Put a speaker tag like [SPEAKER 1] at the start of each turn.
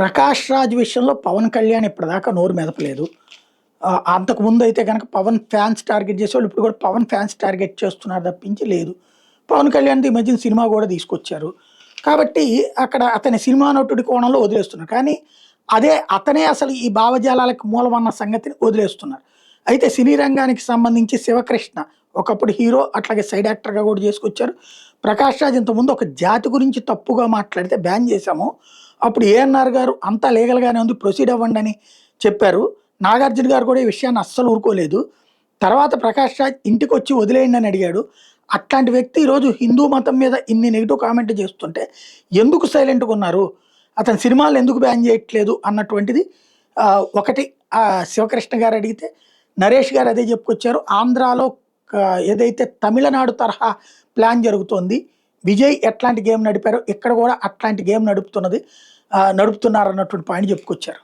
[SPEAKER 1] 'ప్రకాష్ రాజ్' విషయంలో పవన్ కళ్యాణ్ ఇప్పటిదాకా నోరు మెదపలేదు. అంతకుముందు అయితే గనక పవన్ ఫ్యాన్స్ టార్గెట్ చేసేవాళ్ళు. ఇప్పుడు కూడా పవన్ ఫ్యాన్స్ టార్గెట్ చేస్తున్నారు తప్పించి లేదు. పవన్ కళ్యాణ్‌ది ఈ మధ్యన సినిమా కూడా తీసుకొచ్చారు. కాబట్టి అక్కడ అతని సినిమా నటుడి కోణంలో వదిలేస్తున్నారు. కానీ అతనే అసలు ఈ భావజాలాలకు మూలమన్న సంగతిని వదిలేస్తున్నారు. అయితే సినీ రంగానికి సంబంధించి శివకృష్ణ ఒకప్పుడు హీరో, అట్లాగే సైడ్ యాక్టర్‌గా కూడా చేసుకొచ్చారు. ప్రకాష్ రాజ్ ఇంతకుముందు ఒక జాతి గురించి తప్పుగా మాట్లాడితే బ్యాన్ చేశాము. అప్పుడు ఏఎన్నార్ గారు అంతా లీగల్‌గానే ఉంది, ప్రొసీడ్ అవ్వండి అని చెప్పారు. నాగార్జున గారు కూడా ఈ విషయాన్ని అస్సలు ఊరుకోలేదు. తర్వాత ప్రకాష్ రాజ్ ఇంటికొచ్చి వదిలేయండి అని అడిగాడు. అట్లాంటి వ్యక్తి ఈరోజు హిందూ మతం మీద ఇన్ని నెగెటివ్ కామెంట్ చేస్తుంటే ఎందుకు సైలెంట్‌గా ఉన్నారు? అతని సినిమాలు ఎందుకు బ్యాన్ చేయట్లేదు అన్నటువంటిది ఒకటి శివకృష్ణ గారు అడిగితే, నరేష్ గారు అదే చెప్పుకొచ్చారు. ఆంధ్రాలో ఏదైతే తమిళనాడు తరహా ప్లాన్ జరుగుతోంది. విజయ్ ఎట్లాంటి గేమ్ నడిపారో ఇక్కడ కూడా అట్లాంటి గేమ్ నడుపుతున్నారన్నటువంటి పాయింట్ చెప్పుకొచ్చారు.